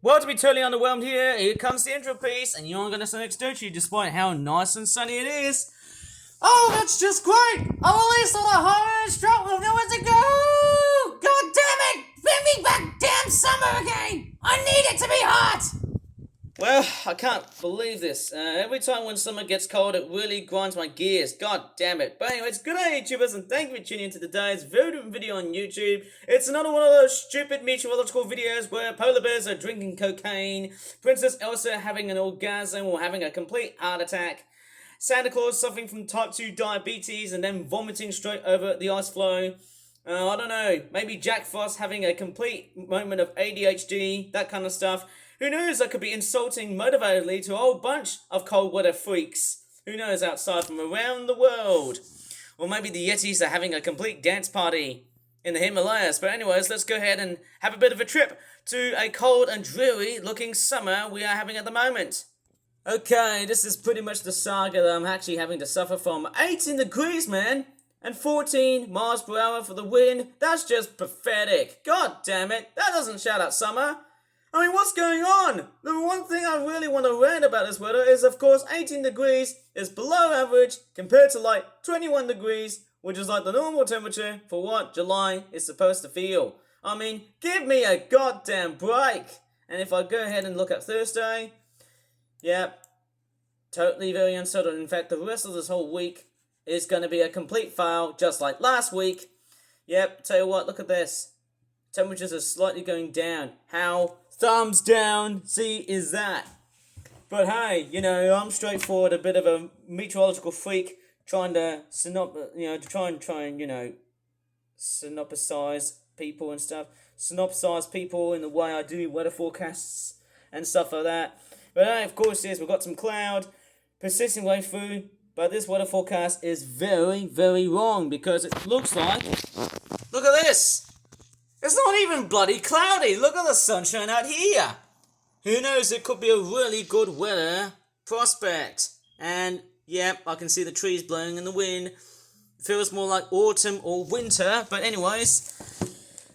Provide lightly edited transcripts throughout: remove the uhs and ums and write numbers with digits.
Well, to be totally underwhelmed here comes the intro piece, and you're gonna next, don't you, despite how nice and sunny it is. Oh, that's just great! I'm released on a high stroke with nowhere to go! God damn it! Bring me back damn summer again! I need it to be hot! Well, I can't believe this. Every time when summer gets cold, it really grinds my gears. God damn it. But anyways, good day, YouTubers, and thank you for tuning in to today's very different video on YouTube. It's another one of those stupid meteorological videos where polar bears are drinking cocaine, Princess Elsa having an orgasm or having a complete heart attack, Santa Claus suffering from type 2 diabetes and then vomiting straight over the ice floe. I don't know, maybe Jack Frost having a complete moment of ADHD, that kind of stuff. Who knows, I could be insulting motivatedly to a whole bunch of cold weather freaks. Who knows, outside from around the world. Or maybe the Yetis are having a complete dance party in the Himalayas. But anyways, let's go ahead and have a bit of a trip to a cold and dreary looking summer we are having at the moment. Okay, this is pretty much the saga that I'm actually having to suffer from. 18 degrees, man! And 14 miles per hour for the wind. That's just pathetic. God damn it, that doesn't shout out summer. I mean, what's going on? The one thing I really want to rant about this weather is, of course, 18 degrees is below average compared to like 21 degrees, which is like the normal temperature for what July is supposed to feel. I mean, give me a goddamn break. And if I go ahead and look at Thursday, yep, totally very uncertain. In fact, the rest of this whole week is going to be a complete fail, just like last week. Yep, tell you what, look at this. Temperatures are slightly going down. How? Thumbs down. See, is that? But hey, you know, I'm straightforward, a bit of a meteorological freak, trying to synopsize people and stuff. Synopsize people in the way I do weather forecasts and stuff like that. But hey, of course, yes, we've got some cloud persisting way through. But this weather forecast is very, very wrong because it looks like... Look at this! It's not even bloody cloudy. Look at the sunshine out here. Who knows, it could be a really good weather prospect. And, yep, I can see the trees blowing in the wind. It feels more like autumn or winter. But anyways,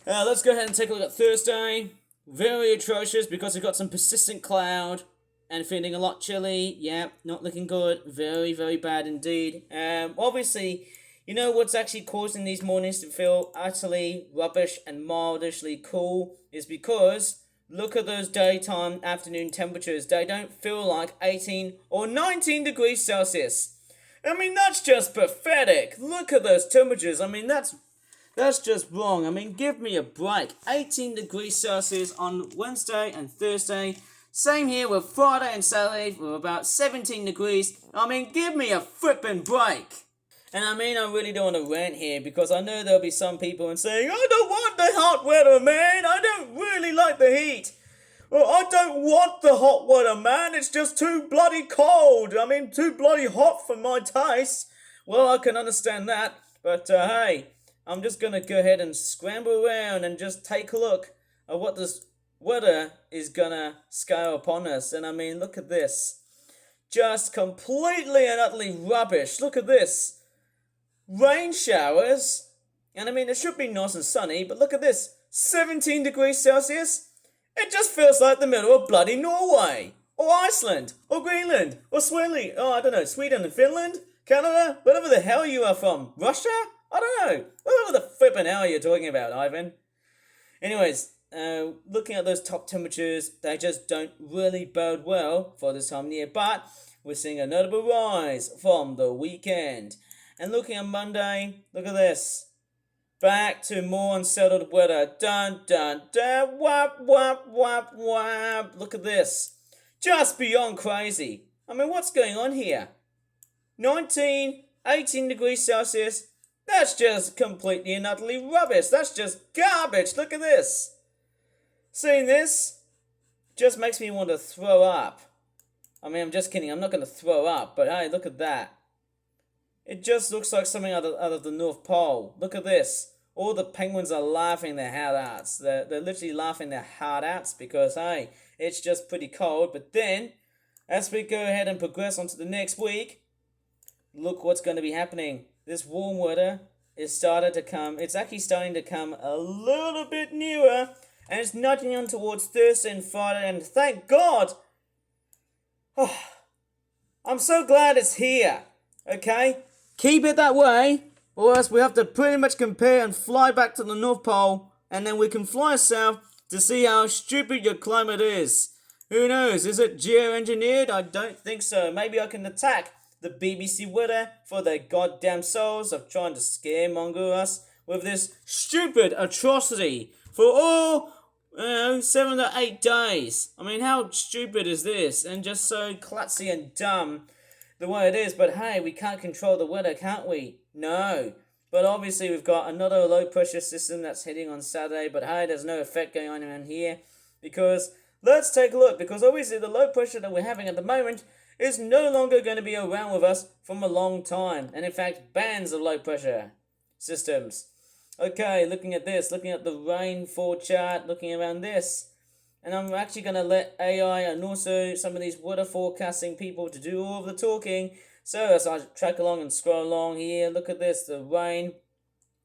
let's go ahead and take a look at Thursday. Very atrocious because we've got some persistent cloud and feeling a lot chilly. Yep, not looking good. Very, very bad indeed. Obviously... You know what's actually causing these mornings to feel utterly rubbish and mildishly cool is because look at those daytime afternoon temperatures. They don't feel like 18 or 19 degrees Celsius. I mean, that's just pathetic. Look at those temperatures. I mean, that's just wrong. I mean, give me a break. 18 degrees Celsius on Wednesday and Thursday. Same here with Friday and Saturday. We're about 17 degrees. I mean, give me a flippin' break. And I mean, I really don't want to rant here because I know there'll be some people and saying, I don't want the hot weather, man. I don't really like the heat. Well, I don't want the hot weather, man. It's just too bloody cold. I mean, too bloody hot for my taste. Well, I can understand that. But hey, I'm just going to go ahead and scramble around and just take a look at what this weather is going to scale upon us. And I mean, look at this. Just completely and utterly rubbish. Look at this. Rain showers, and I mean, it should be nice and sunny, but look at this, 17 degrees Celsius. It just feels like the middle of bloody Norway, or Iceland, or Greenland, or Sweden, I don't know, Sweden and Finland, Canada, whatever the hell you are from, Russia? I don't know, whatever the flippin' hell you're talking about, Ivan. Anyways, looking at those top temperatures, they just don't really bode well for this time of year, but we're seeing a notable rise from the weekend. And looking at Monday, look at this. Back to more unsettled weather. Dun, dun, dun. Whap, whap, whap, whap. Look at this. Just beyond crazy. I mean, what's going on here? 19, 18 degrees Celsius. That's just completely and utterly rubbish. That's just garbage. Look at this. Seeing this just makes me want to throw up. I mean, I'm just kidding. I'm not going to throw up. But hey, look at that. It just looks like something out of the North Pole. Look at this. All the penguins are laughing their heart outs. They're literally laughing their heart outs because, hey, it's just pretty cold. But then, as we go ahead and progress onto the next week, look what's going to be happening. This warm weather is started to come. It's actually starting to come a little bit nearer and it's nudging on towards Thursday and Friday, and thank God, I'm so glad it's here, okay? Keep it that way, or else we have to pretty much compare and fly back to the North Pole, and then we can fly south to see how stupid your climate is. Who knows, is it geoengineered? I don't think so. Maybe I can attack the BBC weather for their goddamn souls of trying to scaremonger us with this stupid atrocity for all 7 to 8 days. I mean, how stupid is this? And just so klutzy and dumb the way it is. But hey, we can't control the weather, can't we? No. But obviously we've got another low pressure system that's hitting on Saturday. But hey, there's no effect going on around here. Because let's take a look. Because obviously the low pressure that we're having at the moment is no longer going to be around with us from a long time. And in fact, bands of low pressure systems. Okay, looking at this, looking at the rainfall chart, looking around this. And I'm actually going to let AI and also some of these weather forecasting people to do all of the talking. So as I track along and scroll along here, look at this, the rain,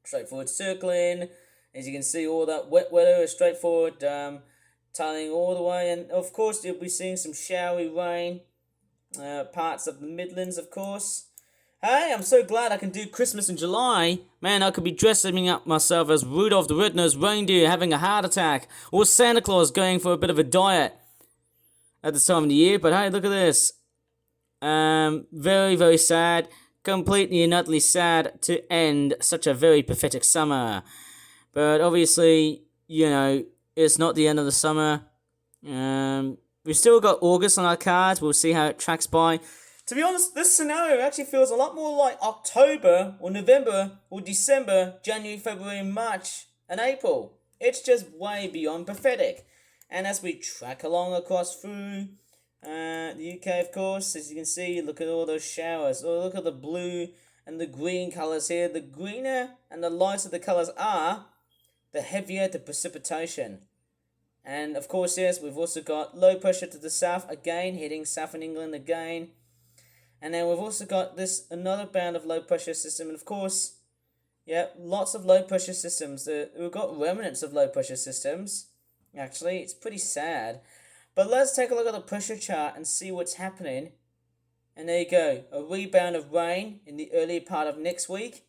straightforward circling. As you can see, all that wet weather is straightforward, tiling all the way. And of course, you'll be seeing some showery rain. Parts of the Midlands, of course. Hey, I'm so glad I can do Christmas in July. Man, I could be dressing up myself as Rudolph the Red-Nosed Reindeer having a heart attack, or Santa Claus going for a bit of a diet at this time of the year. But hey, look at this. Very, very sad. Completely and utterly sad to end such a very pathetic summer. But obviously, you know, it's not the end of the summer. We've still got August on our cards. We'll see how it tracks by. To be honest, this scenario actually feels a lot more like October or November or December, January, February, March, and April. It's just way beyond pathetic. And as we track along across through the UK, of course, as you can see, look at all those showers. Oh, look at the blue and the green colours here. The greener and the lighter the colours are, the heavier the precipitation. And of course, yes, we've also got low pressure to the south again, hitting southern England again. And then we've also got this another band of low pressure system. And of course, yeah, lots of low pressure systems. We've got remnants of low pressure systems. Actually, it's pretty sad. But let's take a look at the pressure chart and see what's happening. And there you go, a rebound of rain in the early part of next week.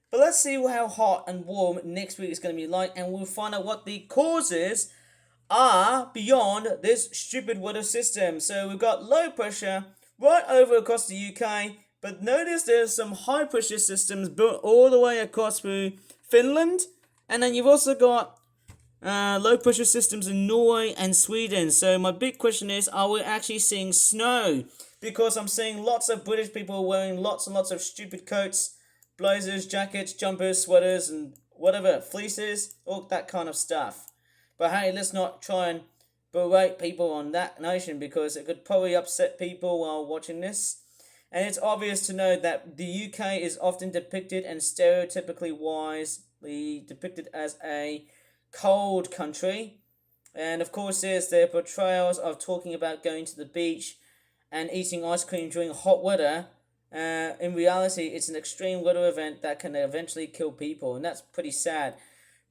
But let's see how hot and warm next week is going to be like. And we'll find out what the causes are beyond this stupid weather system. So we've got low pressure right over across the UK, but notice there's some high pressure systems built all the way across through Finland, and then you've also got low pressure systems in Norway and Sweden. So my big question is, are we actually seeing snow? Because I'm seeing lots of British people wearing lots and lots of stupid coats, blazers, jackets, jumpers, sweaters, and whatever, fleeces, all that kind of stuff. But hey, let's not try and berate people on that notion, because it could probably upset people while watching this. And it's obvious to know that the UK is often depicted and stereotypically wisely depicted as a cold country. And of course there's their portrayals of talking about going to the beach and eating ice cream during hot weather. In reality, it's an extreme weather event that can eventually kill people, and that's pretty sad.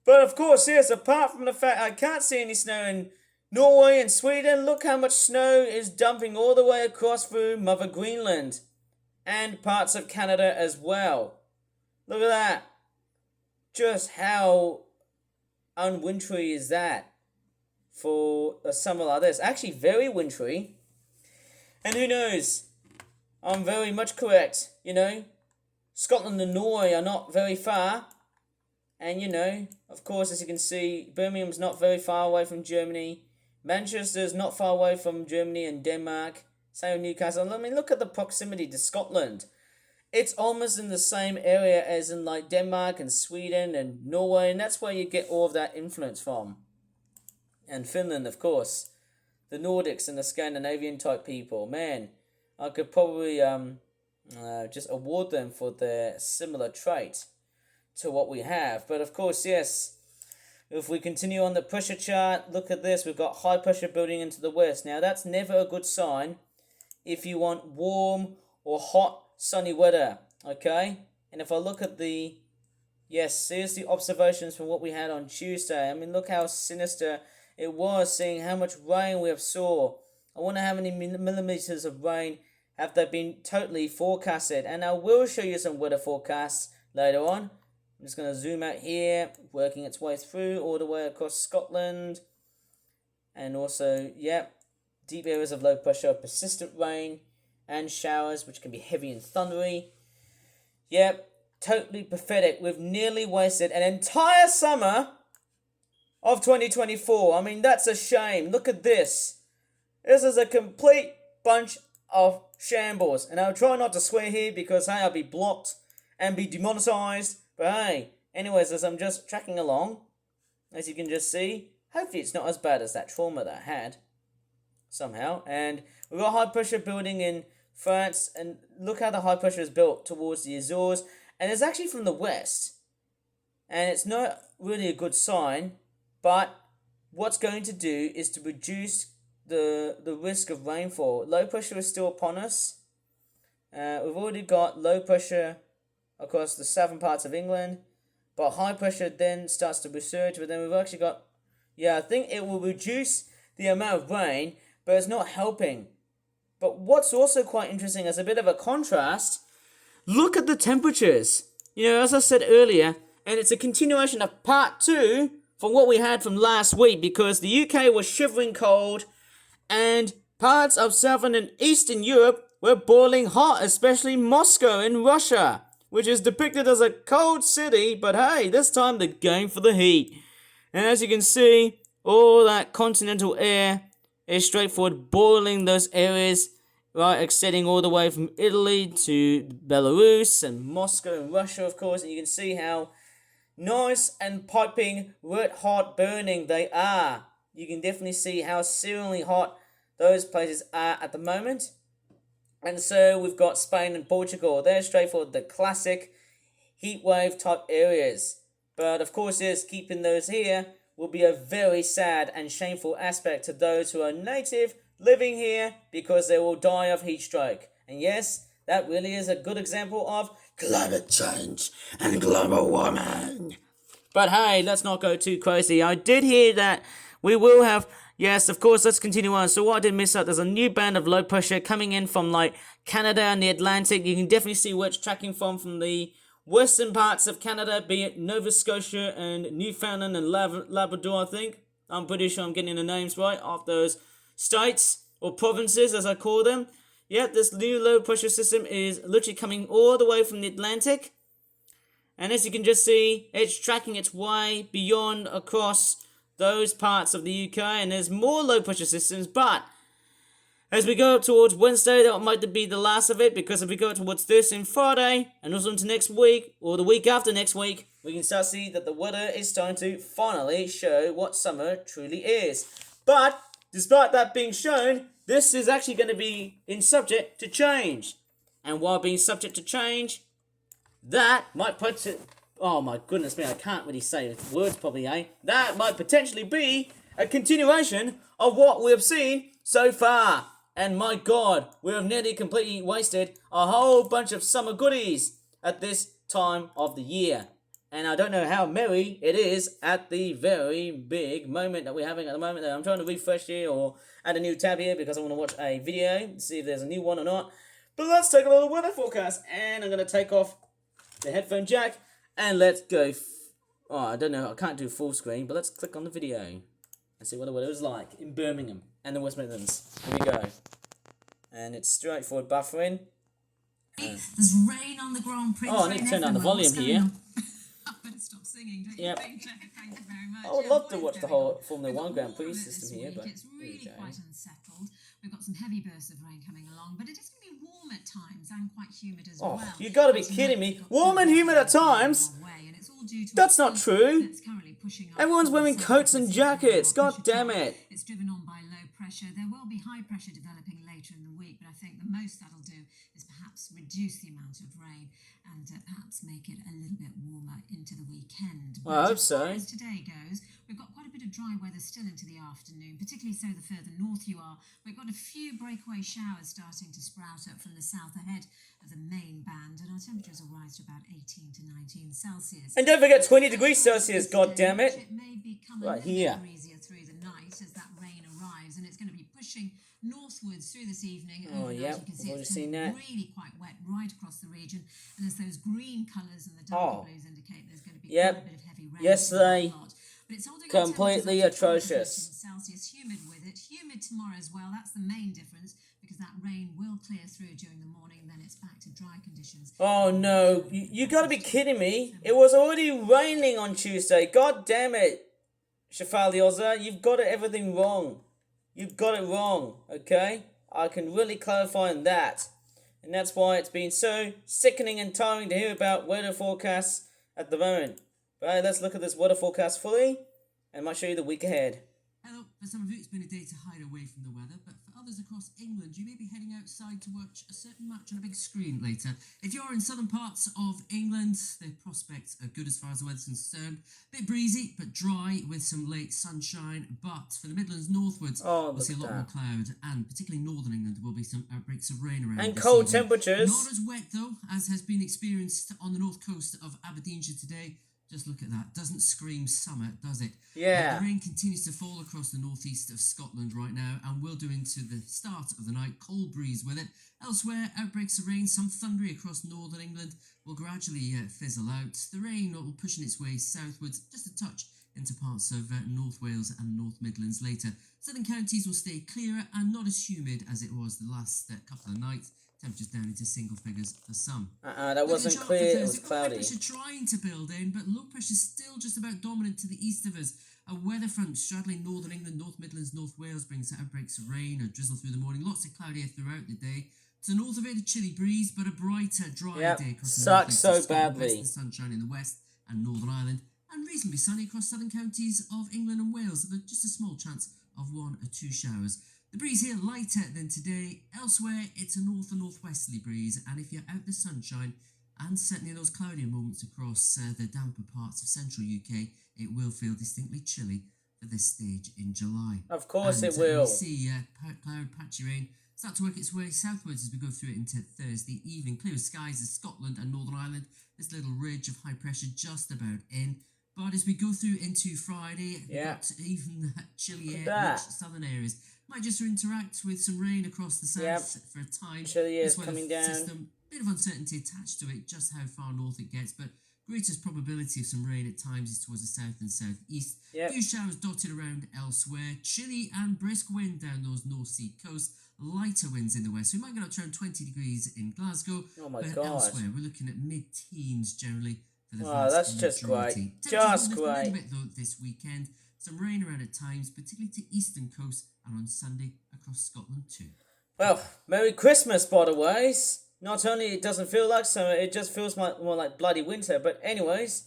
But of course, yes, apart from the fact I can't see any snow in Norway and Sweden, look how much snow is dumping all the way across through Mother Greenland and parts of Canada as well. Look at that. Just how unwintry is that for a summer like this? Actually, very wintry. And who knows? I'm very much correct, you know. Scotland and Norway are not very far. And, you know, of course, as you can see, Birmingham's not very far away from Germany. Manchester's not far away from Germany and Denmark. Same with Newcastle. I mean, look at the proximity to Scotland. It's almost in the same area as in like Denmark and Sweden and Norway, and that's where you get all of that influence from. And Finland, of course. The Nordics and the Scandinavian type people. Man, I could probably just award them for their similar trait to what we have. But of course, yes, if we continue on the pressure chart, look at this. We've got high pressure building into the west. Now, that's never a good sign if you want warm or hot, sunny weather, okay? And if I look at the Yes, seriously, observations from what we had on Tuesday. I mean, look how sinister it was, seeing how much rain we have saw. I wonder how many millimeters of rain have they been totally forecasted. And I will show you some weather forecasts later on. I'm just going to zoom out here, working its way through all the way across Scotland. And also, deep areas of low pressure, persistent rain and showers, which can be heavy and thundery. Totally pathetic. We've nearly wasted an entire summer of 2024. I mean, that's a shame. Look at this. This is a complete bunch of shambles. And I'll try not to swear here because, hey, I'll be blocked and be demonetized. But hey, anyways, as I'm just tracking along, as you can just see, hopefully it's not as bad as that trauma that I had. Somehow. And we've got high pressure building in France. And look how the high pressure is built towards the Azores. And it's actually from the west. And it's not really a good sign. But what's going to do is to reduce the risk of rainfall. Low pressure is still upon us. We've already got low pressure across the southern parts of England. But high pressure then starts to resurge. But then we've actually got... I think it will reduce the amount of rain. But it's not helping. But what's also quite interesting as a bit of a contrast... Look at the temperatures. As I said earlier, and it's a continuation of part 2 from what we had from last week, because the UK was shivering cold and parts of southern and eastern Europe were boiling hot, especially Moscow in Russia, which is depicted as a cold city, but hey, this time they're going for the heat. And as you can see, all that continental air is straightforward boiling those areas, right, extending all the way from Italy to Belarus and Moscow and Russia, of course. And you can see how nice and piping, red hot burning they are. You can definitely see how searingly hot those places are at the moment. And so we've got Spain and Portugal. They're straightforward, the classic heat wave type areas. But of course, yes, keeping those here will be a very sad and shameful aspect to those who are native living here, because they will die of heat stroke. And yes, that really is a good example of climate change and global warming. But hey, let's not go too crazy. I did hear that we will have... Yes, of course, let's continue on. So what I did miss out, there's a new band of low pressure coming in from like Canada and the Atlantic. You can definitely see where it's tracking from the western parts of Canada, be it Nova Scotia and Newfoundland and Labrador, I think. I'm pretty sure I'm getting the names right of those states or provinces, as I call them. This new low pressure system is literally coming all the way from the Atlantic. And as you can just see, it's tracking its way beyond across those parts of the UK. And there's more low pressure systems, but as we go up towards Wednesday, that might be the last of it, because if we go towards Thursday and Friday, and also into next week, or the week after next week, we can start to see that the weather is starting to finally show what summer truly is. But despite that being shown, this is actually going to be subject to change. And while being subject to change, that might put it... Oh my goodness me, I can't really say words probably, eh? That might potentially be a continuation of what we have seen so far. And my God, we have nearly completely wasted a whole bunch of summer goodies at this time of the year. And I don't know how merry it is at the very big moment that we're having at the moment. I'm trying to refresh here or add a new tab here because I want to watch a video to see if there's a new one or not. But let's take a little weather forecast. And I'm going to take off the headphone jack and let's go. I don't know. I can't do full screen, but let's click on the video and see what the weather is like in Birmingham and the West Midlands. Here we go. And it's straightforward buffering. There's rain on the Grand Prix. I need to turn down the volume here. I better stop singing, don't Yep. you think? Thank you very much. I would love to watch the whole Formula 1 Grand Prix system here, but it's really quite unsettled. We've got some heavy bursts of rain coming along, but it is going to be warm at times and quite humid as well. You got to be kidding me! Warm and humid at times. That's not true. Everyone's wearing coats and jackets. God damn it! It's driven on by low pressure. There will be high pressure developing later in the week, but I think the most that'll do is perhaps reduce the amount of rain and perhaps make it a little bit warmer into the weekend. weekend. Well, I hope as so. far as today goes, we've got quite a bit of dry weather still into the afternoon, particularly so the further north you are. We've got a few breakaway showers starting to sprout up from the south ahead of the main band, and our temperatures will rise to about 18 to 19 Celsius. And don't forget 20 degrees Celsius, God damn it. It may become Right a little here. bit breezier through the night as that rain arrives, and it's going to be pushing northwards through this evening. Oh, Overnight, yeah, you can I've see already it's seen that. really quite wet right across the region, and as those green colours and the Oh. darker blues indicate, there's going to be Yep. quite a bit of heavy rain. Yesterday, a lot. But it's holding completely our temperatures up to 12 to atrocious. 13 Celsius, humid with it. Humid tomorrow as well. That's the main difference because that rain will clear through during the morning. Then it's back to dry conditions. Oh no, you gotta be kidding me. It was already raining on Tuesday. God damn it. Shafalioza, you've got everything wrong. You've got it wrong, okay? I can really clarify on that. And that's why it's been so sickening and tiring to hear about weather forecasts at the moment. But hey, let's look at this weather forecast fully, and I'll show you the week ahead. Hello, for some of you it's been a day to hide away from the weather, but for others across England you may be heading outside to watch a certain match on a big screen later. If you're in southern parts of England, the prospects are good as far as the weather's concerned. A bit breezy, but dry with some late sunshine, but for the Midlands northwards, Oh, we'll see a look lot at more that. cloud, and particularly northern England there will be some outbreaks of rain around And this cold evening. temperatures. Not as wet though, as has been experienced on the north coast of Aberdeenshire today. Just look at that. Doesn't scream summer, does it? Yeah. The rain continues to fall across the northeast of Scotland right now and will do into the start of the night. Cold breeze with it. Elsewhere, outbreaks of rain, some thundery across northern England will gradually fizzle out. The rain will pushing its way southwards, just a touch into parts of North Wales and North Midlands later. Southern counties will stay clearer and not as humid as it was the last couple of nights. Temperatures down into single figures for some. That wasn't clear, it was cloudy. High pressure trying to build in, but low pressure still just about dominant to the east of us. A weather front straddling northern England, North Midlands, North Wales brings outbreaks of rain or drizzle through the morning. Lots of cloudy air throughout the day. To the north of it, a chilly breeze, but a brighter, drier day across the sucks northeast so of Scotland, badly. west, the sunshine in the west and Northern Ireland, and reasonably sunny across southern counties of England and Wales, with just a small chance of 1 or 2 showers. The breeze here lighter than today. Elsewhere, it's a north and northwesterly breeze, and if you're out the sunshine, and certainly in those cloudier moments across the damper parts of central UK, it will feel distinctly chilly for this stage in July. Of course And, it will. We see cloud patchy rain start to work its way southwards as we go through it into Thursday evening. Clear skies as Scotland and Northern Ireland. This little ridge of high pressure just about in. But as we go through into Friday, we've got even that chilly air rich southern areas. Might just interact with some rain across the south for a time. Chilly air This weather coming down. system, bit of uncertainty attached to it, just how far north it gets, but greatest probability of some rain at times is towards the south and southeast. Few showers dotted around elsewhere. Chilly and brisk wind down those North Sea coasts. Lighter winds in the west. We might get up to around 20 degrees in Glasgow. Oh my but God. elsewhere, we're looking at mid-teens generally for the Oh, vast that's just majority. great. Temperatures Just will lift a great. little bit though this weekend. Some rain around at times, particularly to eastern coast, and on Sunday across Scotland too. Well, Merry Christmas, by the ways. Not only it doesn't feel like summer, it just feels more like bloody winter. But anyways,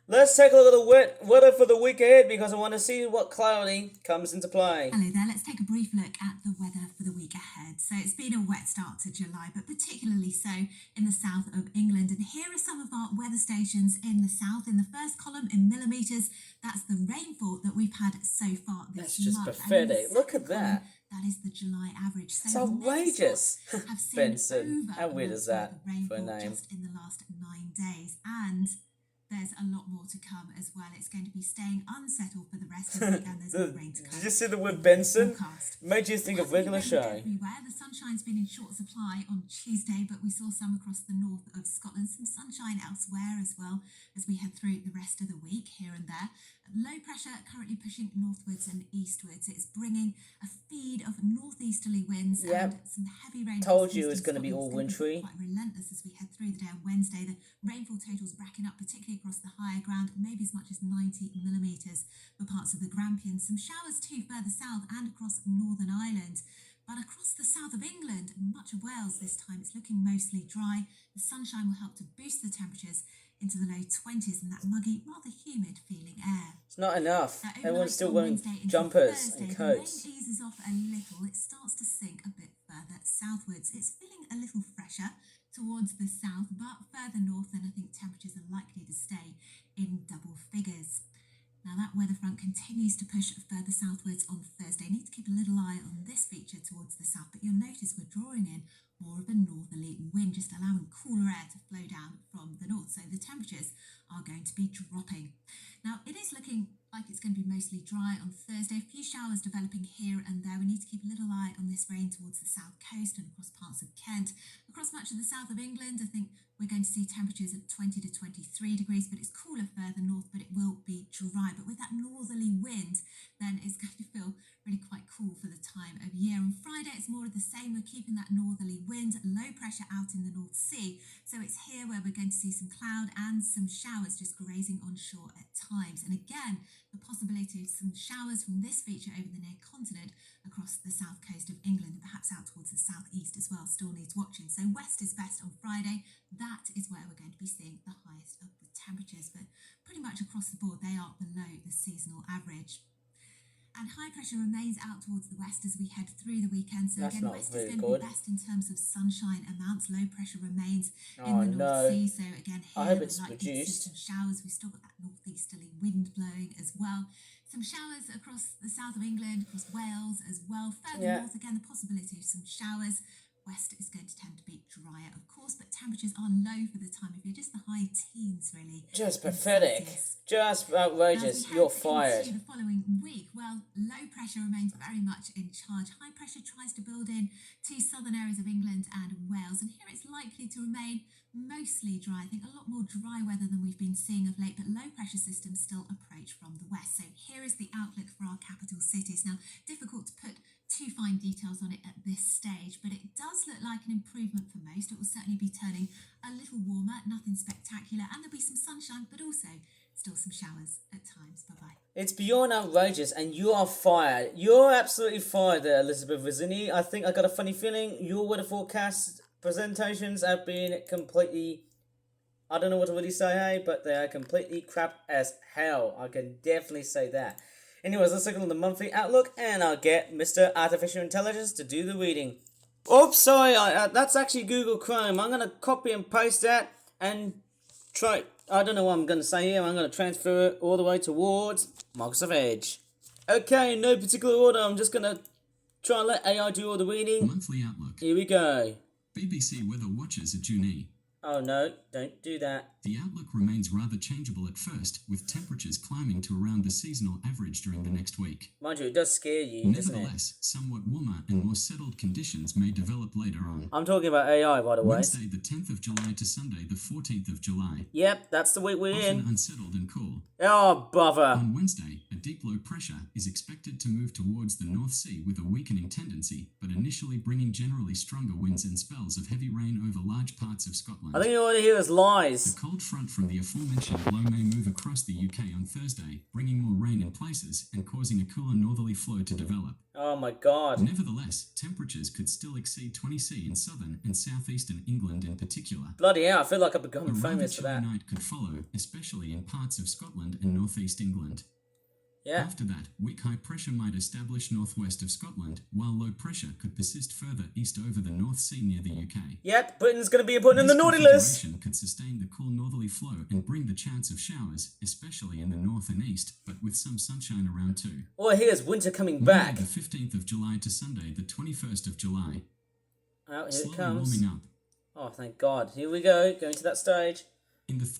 let's take a look at the weather for the week ahead because I want to see what cloudy comes into play. Hello there, let's take a brief look at the weather for the week ahead. So it's been a wet start to July, but particularly so in the south of England. And here are some of our weather stations in the south. In the first column in millimetres, that's the rainfall that we've had so far this That's just month. pathetic. And in the Look at second column, that. that is the July average. So It's many outrageous. spots have seen Benson. over How weird is that the rainfall for a name? just in the last 9 days. And there's a lot more to come as well. It's going to be staying unsettled for the rest of the week, and there's more rain to come. Did you see the in word Benson? forecast. Made you think of Lovely regular rain show. everywhere. The sunshine's been in short supply on Tuesday, but we saw some across the north of Scotland, some sunshine elsewhere as well as we head through the rest of the week here and there. Low pressure currently pushing northwards and eastwards. It's bringing a feed of northeasterly winds and some heavy rain. Told across you it was eastern going to be all Scotland. It's gonna be wintry. quite relentless as we head through the day on Wednesday. The rainfall totals racking up, particularly across the higher ground, maybe as much as 90 millimetres for parts of the Grampians. Some showers too further south and across Northern Ireland. But across the south of England and much of Wales this time, it's looking mostly dry. The sunshine will help to boost the temperatures into the low 20s and that muggy, rather humid feeling air. It's not enough. Overnight Everyone's still on wearing Wednesday into jumpers Thursday, and the rain coats. eases off a little. It starts to sink a bit further southwards. It's feeling a little fresher towards the south, but further north, then I think temperatures are likely to stay in double this feature towards the south, but you'll notice we're drawing in more of a northerly wind, just allowing cooler air to flow down from the north. So the temperatures are going to be dropping. Now, it is looking like it's going to be mostly dry on Thursday. A few showers developing here and there. We need to keep a little eye on this rain towards the south coast and across parts of Kent. Across much of the south of England, I think we're going to see temperatures at 20 to 23 degrees, but it's cooler further north, but it will be dry. But with that northerly wind, then it's going to feel really quite cool for the time of year. On Friday, it's more of the same. We're keeping that northerly wind, low pressure out in the North Sea. So it's here where we're going to see some cloud and some showers just grazing on shore at times. And again, the possibility of some showers from this feature over the near continent across the south coast of England and perhaps out towards the southeast as well still needs watching. So west is best on Friday. That is where we're going to be seeing the highest of the temperatures, but pretty much across the board they are below the seasonal average. And high pressure remains out towards the west as we head through the weekend. So That's again, not west very is going to good. be best in terms of sunshine amounts. Low pressure remains Oh, in the North no. Sea. So again, I here hope we're it's likely to see reduced. some showers. We've still got that northeasterly wind blowing as well. Some showers across the south of England, across Wales as well. Further north, again, the possibility of some showers. West is going to tend to be drier, of course, but temperatures are low for the time of year, just the high teens, really. Just in pathetic. Celsius. Just Now, outrageous. as we You're head fired. into the following week, well, low pressure remains very much in charge. High pressure tries to build in to southern areas of England and Wales, and here it's likely to remain mostly dry. I think a lot more dry weather than we've been seeing of late, but low pressure systems still approach from the west. So here is the outlook for our capital cities. Now, difficult to put too fine details on it at this stage, but it does look like an improvement for most. It will certainly be turning a little warmer, nothing spectacular, and there'll be some sunshine, but also still some showers at times. Bye-bye. It's beyond outrageous, and you are fired. You're absolutely fired there, Elizabeth Rizzini. I think I got a funny feeling your weather forecast presentations have been completely, I don't know what to really say, hey, but they are completely crap as hell. I can definitely say that. Anyways, let's look at the monthly outlook, and I'll get Mr. Artificial Intelligence to do the reading. Oops, sorry, that's actually Google Chrome. I'm going to copy and paste that and try, I don't know what I'm going to say here. I'm going to transfer it all the way towards Microsoft Edge. Okay, no particular order. I'm just going to try and let AI do all the reading. Monthly outlook. Here we go. BBC Weather Watchers at June. Oh no, don't do that. The outlook remains rather changeable at first, with temperatures climbing to around the seasonal average during the next week. Mind you, it does scare you, doesn't it? Nevertheless, somewhat warmer and more settled conditions may develop later on. I'm talking about AI, by the way. Wednesday the 10th of July to Sunday the 14th of July. Yep, that's the week we're Often in. unsettled and cool. Oh, bother. On Wednesday, a deep low pressure is expected to move towards the North Sea with a weakening tendency, but initially bringing generally stronger winds and spells of heavy rain over large parts of Scotland. I think all you hear is lies. The cold front from the aforementioned low may move across the UK on Thursday, bringing more rain in places and causing a cooler northerly flow to develop. Oh my god. Nevertheless, temperatures could still exceed 20 C in southern and southeastern England in particular. Bloody hell, I feel like I've A become rather famous for chilly that. night could follow, especially in parts of Scotland and northeast England. Yeah. After that, weak high pressure might establish northwest of Scotland, while low pressure could persist further east over the North Sea near the UK. Yep, Britain's going to be put in the This naughty list. configuration could sustain the cool northerly flow and bring the chance of showers, especially in the north and east, but with some sunshine around too. All I hear is winter coming Monday back. the 15th of July to Sunday the 21st of July. Oh, here it Slowly comes. warming up. Oh, thank god. Here we go, going to that stage. In the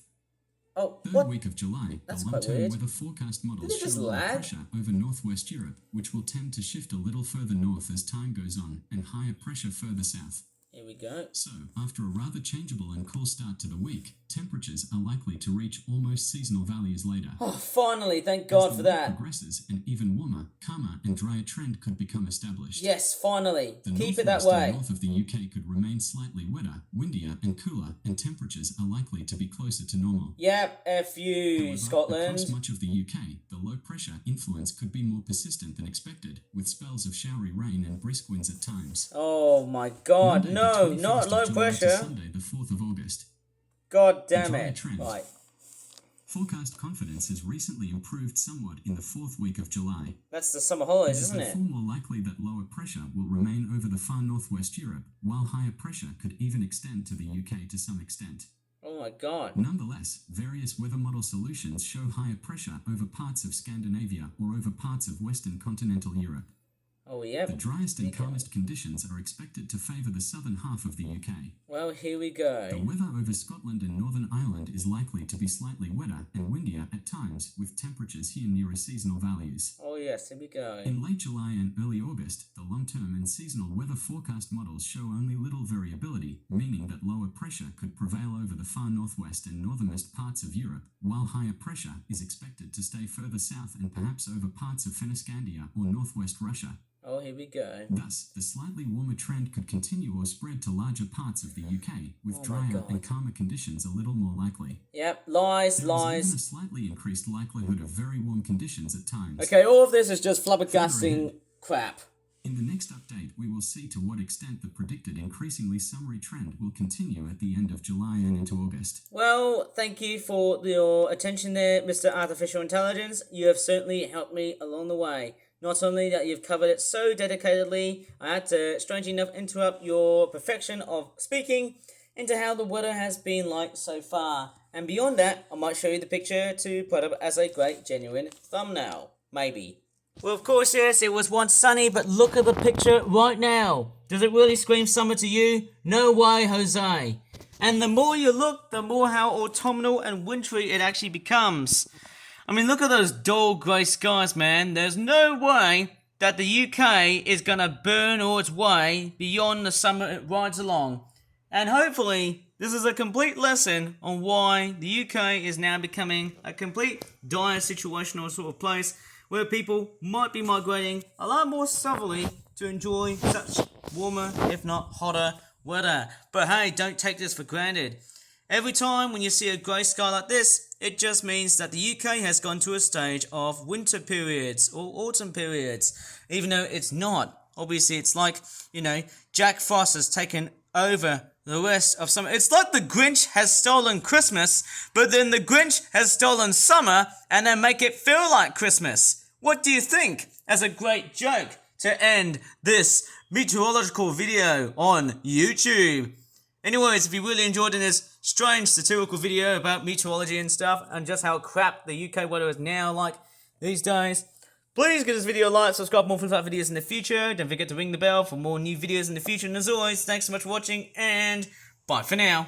Oh, third what? week of July, That's the quite long-term weird. weather forecast models Did it show just low lag? pressure over northwest Europe, which will tend to shift a little further north as time goes on, and higher pressure further south. Here we go. So, after a rather changeable and cool start to the week, temperatures are likely to reach almost seasonal values later. Oh, finally, thank As god the for week that. progresses, an even warmer, calmer, and drier trend could become established. Yes, finally. The Keep it that northwest and way. north of the UK could remain slightly wetter, windier, and cooler, and temperatures are likely to be closer to normal. Yep, F you, However, Scotland. across much of the UK, the low pressure influence could be more persistent than expected, with spells of showery rain and brisk winds at times. Oh my god, Monday, the no, 21st not of low July to pressure. Sunday, the 4th of August. God damn dry it. trend. Right. Forecast confidence has recently improved somewhat in the 4th week of July. That's the summer It holidays, is isn't it? therefore more likely that lower pressure will remain over the far northwest Europe, while higher pressure could even extend to the UK to some extent. Oh my god. Nonetheless, various weather model solutions show higher pressure over parts of Scandinavia or over parts of western continental Europe. Oh, yep. The driest and calmest conditions are expected to favour the southern half of the UK. Well, here we The go. weather over Scotland and Northern Ireland is likely to be slightly wetter and windier at times, with temperatures here nearer seasonal values. Oh, yes, here we go. In late July and early August, the long-term and seasonal weather forecast models show only little variability, meaning that lower pressure could prevail over the far northwest and northernmost parts of Europe, while higher pressure is expected to stay further south and perhaps over parts of Fennoscandia or northwest Russia. Oh, here we go. Thus, the slightly warmer trend could continue or spread to larger parts of the UK, with Oh my drier God. and calmer conditions a little more likely. Yep, lies, There is even lies. a slightly increased likelihood of very warm conditions at times. Okay, all of this is just flabbergasting crap. In the next update, we will see to what extent the predicted increasingly summery trend will continue at the end of July and into August. Well, thank you for your attention there, Mr. Artificial Intelligence. You have certainly helped me along the way. Not only that you've covered it so dedicatedly, I had to, strangely enough, interrupt your perfection of speaking into how the weather has been like so far. And beyond that, I might show you the picture to put up as a great, genuine thumbnail. Maybe. Well, of course, yes, it was once sunny, but look at the picture right now. Does it really scream summer to you? No way, Jose. And the more you look, the more how autumnal and wintry it actually becomes. I mean, look at those dull grey skies, man. There's no way that the UK is going to burn all its way beyond the summer it rides along. And hopefully, this is a complete lesson on why the UK is now becoming a complete dire situational sort of place where people might be migrating a lot more southerly to enjoy such warmer, if not hotter, weather. But hey, don't take this for granted. Every time when you see a grey sky like this, it just means that the UK has gone to a stage of winter periods or autumn periods, even though it's not. Obviously, it's like, Jack Frost has taken over the rest of summer. It's like the Grinch has stolen Christmas, but then the Grinch has stolen summer and then make it feel like Christmas. What do you think? As a great joke to end this meteorological video on YouTube. Anyways, if you really enjoyed this strange satirical video about meteorology and stuff and just how crap the UK weather is now like these days, please give this video a like, subscribe for more fun videos in the future. Don't forget to ring the bell for more new videos in the future. And as always, thanks so much for watching and bye for now.